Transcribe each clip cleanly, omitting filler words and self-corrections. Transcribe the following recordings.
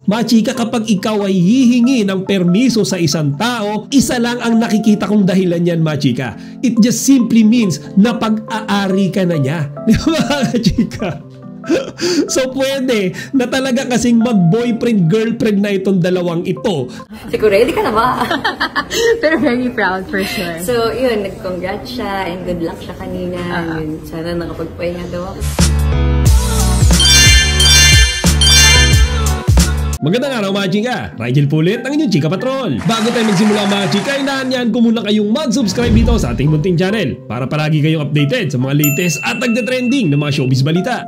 Mga chika, kapag ikaw ay hihingi ng permiso sa isang tao, isa lang ang nakikita kong dahilan yan, mga chika. It just simply means na pag-aari ka na niya. Di ba, mga chika? So pwede na talaga kasing mag-boyfriend-girlfriend na itong dalawang ito. Siguro, ready ka na ba? Pero very proud for sure. So, yun, nag-congrats siya and good luck siya kanina. Yun, sana nakapagpahinga daw ako. Magandang araw mga chika, Rigel Pulit, ang inyong Chika Patrol. Bago tayo magsimula mga chika, inaanyahan ko muna kayong mag-subscribe dito sa ating munting channel para palagi kayong updated sa mga latest at nagda-trending na mga showbiz balita.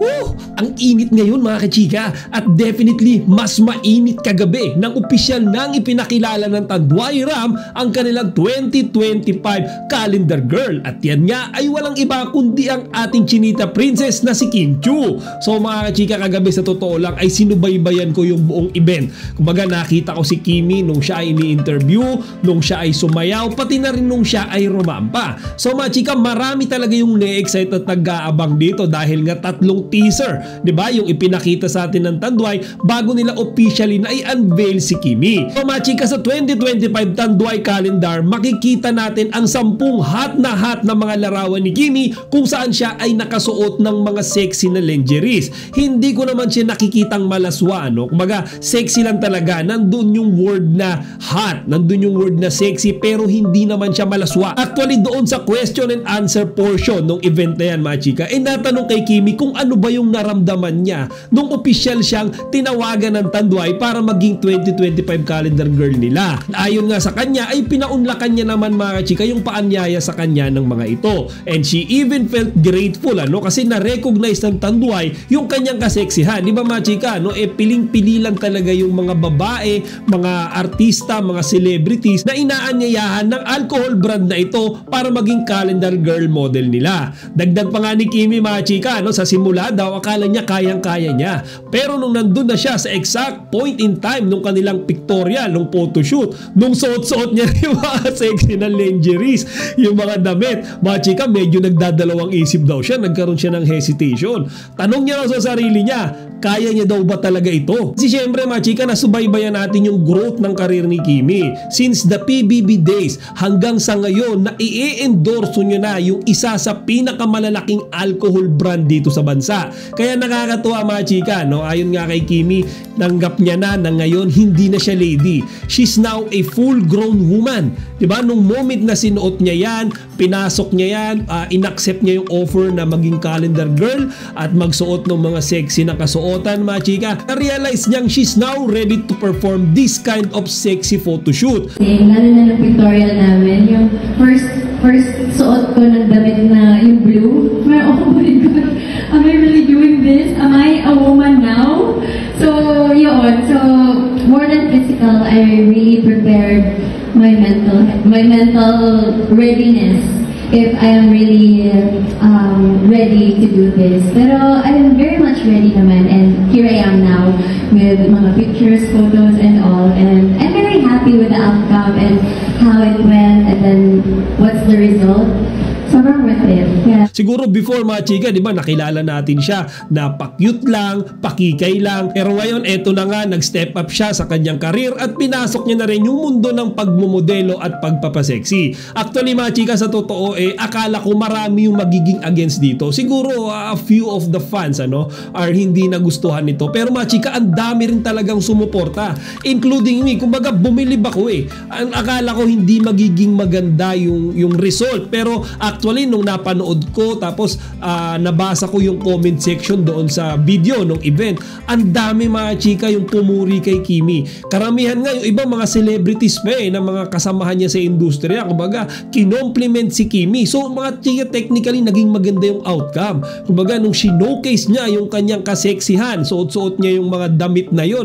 Ang init ngayon mga kachika, at definitely mas mainit kagabi nang opisyal nang ipinakilala ng Tanduay Ram ang kanilang 2025 calendar girl, at yan nga ay walang iba kundi ang ating chinita princess na si Kim Chiu. So mga kachika, kagabi sa totoo lang ay sinubaybayan ko yung buong event. Kumbaga nakita ko si Kimi nung siya ay ini-interview, nung siya ay sumayaw, pati na rin nung siya ay rumampa. So mga chika, marami talaga yung na-excite at nag-aabang dito dahil nga tatlong teaser, di ba? Yung ipinakita sa atin ng Tanduay bago nila officially na i-unveil si Kimi. So mga chika, sa 2025 Tanduay calendar, makikita natin ang 10 hot na mga larawan ni Kimi kung saan siya ay nakasuot ng mga sexy na lingeries. Hindi ko naman siya nakikitang malaswa, no? Kumbaga sexy lang talaga, nandun yung word na hot, nandun yung word na sexy, pero hindi naman siya malaswa. Actually doon sa question and answer portion ng event na yan mga chika, natanong kay Kimi kung ano ba yung naramdaman niya nung official siyang tinawagan ng Tanduay para maging 2025 calendar girl nila. Ayon nga sa kanya ay pinaunlakan niya naman mga chika yung paanyaya sa kanya ng mga ito, and she even felt grateful kasi na-recognize ng Tanduay yung kanyang kaseksihan. Di ba mga chika, piling-pili lang talaga yung mga babae, mga artista, mga celebrities na inaanyayahan ng alcohol brand na ito para maging calendar girl model nila. Dagdag pa nga ni Kimi mga chika, sa simula daw akala niya kayang-kaya niya, pero nung nandun na siya sa exact point in time nung kanilang pictorial, nung photoshoot, nung suot-suot niya yung mga sexy na lingeries, yung mga damit, mga chika, medyo nagdadalawang isip daw siya, nagkaroon siya ng hesitation. Tanong niya sa sarili niya, kaya niya daw ba talaga ito? Kasi syempre mga chika, nasubaybayan natin yung growth ng karir ni Kimi since the PBB days hanggang sa ngayon na i-endorse niya na yung isa sa pinakamalalaking alcohol brand dito sa bansa. Kaya nakakatuwa mga chika, ayon nga kay Kimi, nanggap niya na ngayon hindi na siya lady. She's now a full-grown woman. Diba? Nung moment na sinuot niya yan, pinasok niya yan, inaccept niya yung offer na maging calendar girl at magsuot ng mga sexy na kasuotan mga chika, na-realize niyang she's now ready to perform this kind of sexy photoshoot. Lalo na ng pictorial namin, yung first suot ko ng damit na yung blue, oh my God, am I really doing this? Am I a woman now? So, yun. So, more than physical, I really prepared my mental readiness if I am really ready to do this. Pero I am very much ready naman, and here I am now with mga pictures, photos, and all, and I'm very happy with the outcome and how it went, and then what's the result. Sobrang worth it. Yeah. Siguro before mga chika, di ba, nakilala natin siya na pa-cute lang, pakikay lang. Pero ngayon, eto na nga, nag-step up siya sa kanyang karir at pinasok niya na rin yung mundo ng pagmumodelo at pagpapaseksi. Actually mga chika, sa totoo, akala ko marami yung magiging against dito. Siguro a few of the fans are hindi nagustuhan nito. Pero mga chika, ang dami rin talagang sumuporta, including me. Kumbaga, bumilib ako Ang akala ko hindi magiging maganda yung result. Pero actually, nung napanood ko, tapos nabasa ko yung comment section doon sa video ng event, ang dami mga chika yung pumuri kay Kimi. Karamihan nga yung ibang mga celebrities pa na mga kasamahan niya sa industriya, kumbaga, kinompliment si Kimi. So mga chika, technically, naging maganda yung outcome. Kumbaga, nung sinocase niya yung kanyang kaseksihan, suot-suot niya yung mga damit na yun,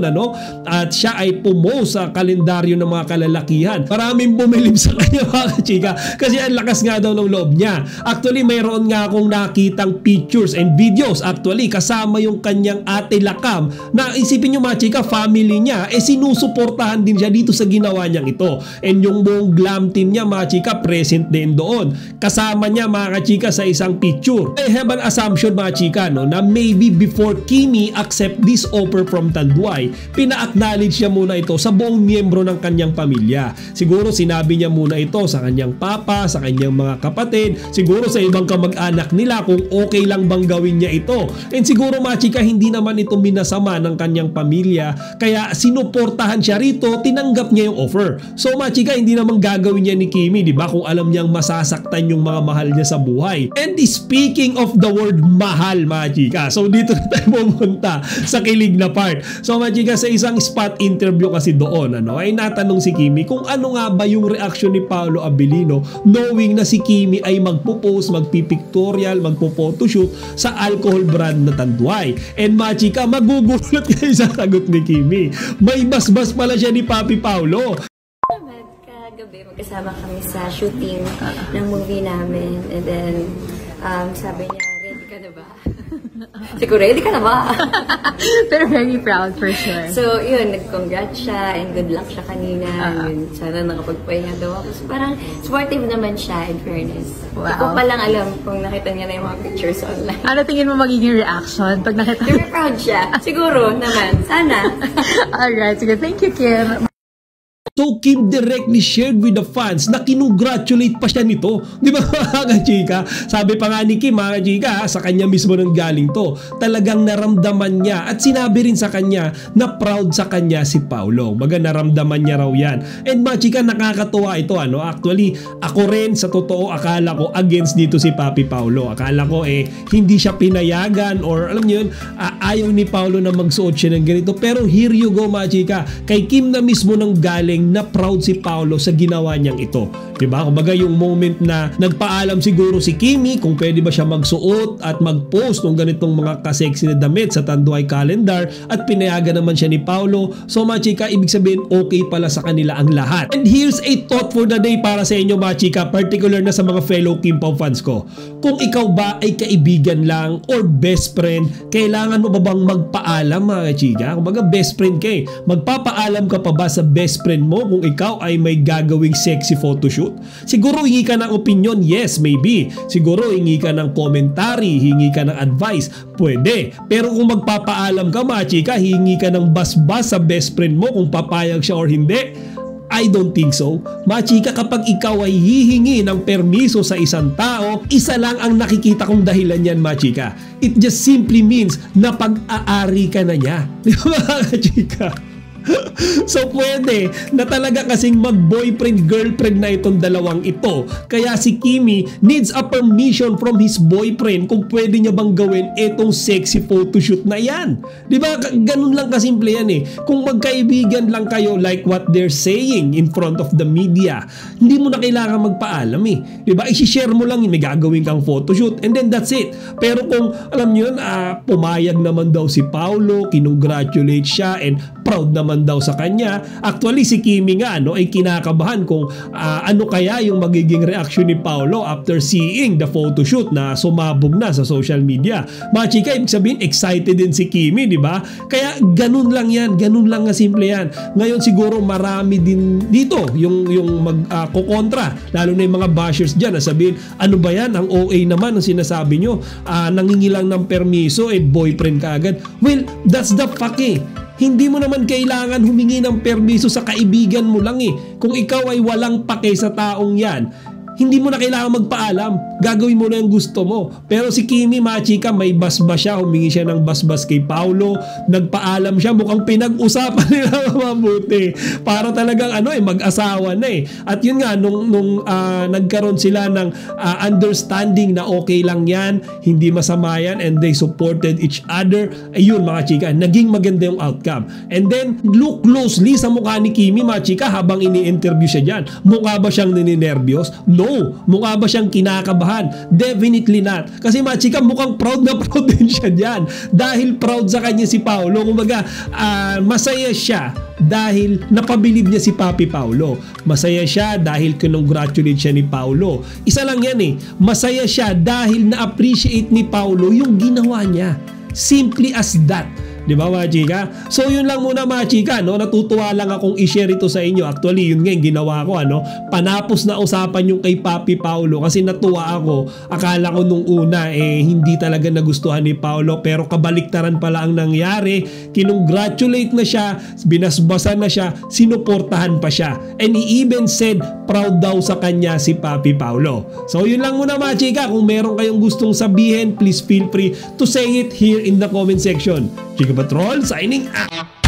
at siya ay pumost sa kalendaryo ng mga kalalakihan. Maraming bumilib sa kanya mga chika, kasi ang lakas nga daw ng loob niya. niya. Actually, mayroon nga akong nakitang pictures and videos actually kasama yung kanyang ate Lakam na isipin nyo mga chika, family niya, sinusuportahan din siya dito sa ginawa niyang ito. And yung buong glam team niya mga chika, present din doon. Kasama niya mga chika sa isang picture. I have an assumption mga chika, no, na maybe before Kimi accept this offer from Tanduay, pina-acknowledge niya muna ito sa buong miyembro ng kanyang pamilya. Siguro sinabi niya muna ito sa kanyang papa, sa kanyang mga kapatid, siguro sa ibang kamag-anak nila kung okay lang bang gawin niya ito. And siguro mga chika, hindi naman ito minasama ng kanyang pamilya, kaya sinuportahan siya rito, tinanggap niya yung offer. So mga chika, hindi naman gagawin niya ni Kimi, di ba, kung alam niyang masasaktan yung mga mahal niya sa buhay. And speaking of the word mahal mga chika, so dito na tayo pumunta sa kilig na part. So mga chika, sa isang spot interview kasi doon, ay natanong si Kimi kung ano nga ba yung reaction ni Paolo Abilino knowing na si Kimi ay magpo-post, magpipictorial, magpo-photoshoot sa alcohol brand na Tanduay. And mga chika, magugulat kayo sa sagot ni Kimi. May basbas pala siya ni Papi Paolo. Kagabi, magkasama kami sa shooting ng movie namin. And then, sabi niya, ready ka na ba? Siguro, ready ka na ba? Pero very proud for sure. So, yun, nag-congrats siya and good luck siya kanina. Yun, sana nakapagpahinga daw ako. So, parang supportive naman siya, in fairness. Wow. Hindi ko palang alam kung nakita niya na yung mga pictures online. Ano tingin mo magiging reaction pag nakita? Very proud siya. Siguro naman. Sana. Alright, sige. Thank you, Kim. So Kim directly shared with the fans na kinongratulate pa siya nito. Di ba mga chika? Sabi pa nga ni Kim mga chika, sa kanya mismo nang galing to. Talagang naramdaman niya at sinabi rin sa kanya na proud sa kanya si Paolo. Baga naramdaman niya raw yan. And mga chika, nakakatuwa ito. Actually, ako rin sa totoo akala ko against dito si Papi Paolo. Akala ko hindi siya pinayagan or alam niyo yun, ayaw ni Paolo na magsuot siya ng ganito. Pero here you go mga chika. Kay Kim na mismo nang galing na proud si Paolo sa ginawa niyang ito. Diba? Kumbaga yung moment na nagpaalam siguro si Kimi kung pwede ba siya magsuot at mag-post ng ganitong mga kasexy na damit sa Tanduay calendar at pinayagan naman siya ni Paolo. So mga chika, ibig sabihin okay pala sa kanila ang lahat. And here's a thought for the day para sa inyo mga chika, particular na sa mga fellow Kim Pao fans ko. Kung ikaw ba ay kaibigan lang or best friend, kailangan mo ba bang magpaalam mga chika? Kumbaga best friend ka magpapaalam ka pa ba sa best friend mo kung ikaw ay may gagawing sexy photoshoot? Siguro hingi ka ng opinion, yes, maybe. Siguro hingi ka ng commentary, hingi ka ng advice, pwede. Pero kung magpapaalam ka mga chika, hingi ka ng basbas sa best friend mo kung papayag siya or hindi, I don't think so. Mga chika, kapag ikaw ay hihingi ng permiso sa isang tao, isa lang ang nakikita kong dahilan yan mga chika. It just simply means na pag-aari ka na niya. Di ba mga chika? So pwede na talaga kasing mag-boyfriend girlfriend na itong dalawang ito. Kaya si Kimi needs a permission from his boyfriend kung pwede niya bang gawin itong sexy photoshoot na yan. Di ba? Ganun lang kasimple yan Kung magkaibigan lang kayo like what they're saying in front of the media, hindi mo na kailangan magpaalam Di ba? I-share mo lang may gagawin kang photoshoot and then that's it. Pero kung alam niyo yun, pumayag naman daw si Paolo, kinongratulate siya and proud naman daw sa kanya. Actually si Kimi nga ay kinakabahan kung ano kaya yung magiging reaction ni Paolo after seeing the photoshoot na sumabog na sa social media. Mga chika, ibig sabihin excited din si Kimi, di ba? Kaya ganun lang yan, ganun lang nga simple yan. Ngayon siguro marami din dito yung kukontra, lalo na yung mga bashers dyan na sabihin, ano ba yan, ang OA naman ang sinasabi nyo, nangingi lang ng permiso boyfriend ka agad. Well, that's the fuck Hindi mo naman kailangan humingi ng permiso sa kaibigan mo lang Kung ikaw ay walang pake sa taong yan, hindi mo na kailangan magpaalam. Gagawin mo na yung gusto mo. Pero si Kimi, mga chika, may basbas siya. Humingi siya ng basbas kay Paolo. Nagpaalam siya. Mukhang pinag-usapan nila mabuti. Para talagang mag-asawa na At yun nga, nung nagkaroon sila ng understanding na okay lang yan, hindi masama yan, and they supported each other, ayun mga chika, naging maganda yung outcome. And then, look closely sa mukha ni Kimi, mga chika, habang ini-interview siya dyan. Mukha ba siyang nininervyos? No No, mukha ba siyang kinakabahan? Definitely not. Kasi mga chika, mukhang proud na proud din siya dyan. Dahil proud sa kanya si Paolo. Kumbaga, masaya siya dahil napabilib niya si Papi Paolo. Masaya siya dahil kinongratulate siya ni Paolo. Isa lang yan eh. Masaya siya dahil na-appreciate ni Paolo yung ginawa niya. Simply as that. Di ba mga chika? So yun lang muna mga chika, no? Natutuwa lang akong i-share ito sa inyo. Actually yun nga yung ginawa ko, ano? Panapos na usapan yung kay Papi Paolo kasi natuwa ako. Akala ko nung una hindi talaga nagustuhan ni Paolo, pero kabaliktaran pala ang nangyari. Kinongratulate na siya, binasbasan na siya, sinuportahan pa siya, and he even said proud daw sa kanya si Papi Paolo. So yun lang muna mga chika. Kung meron kayong gustong sabihin, please feel free to say it here in the comment section. Chika Patrol signing out.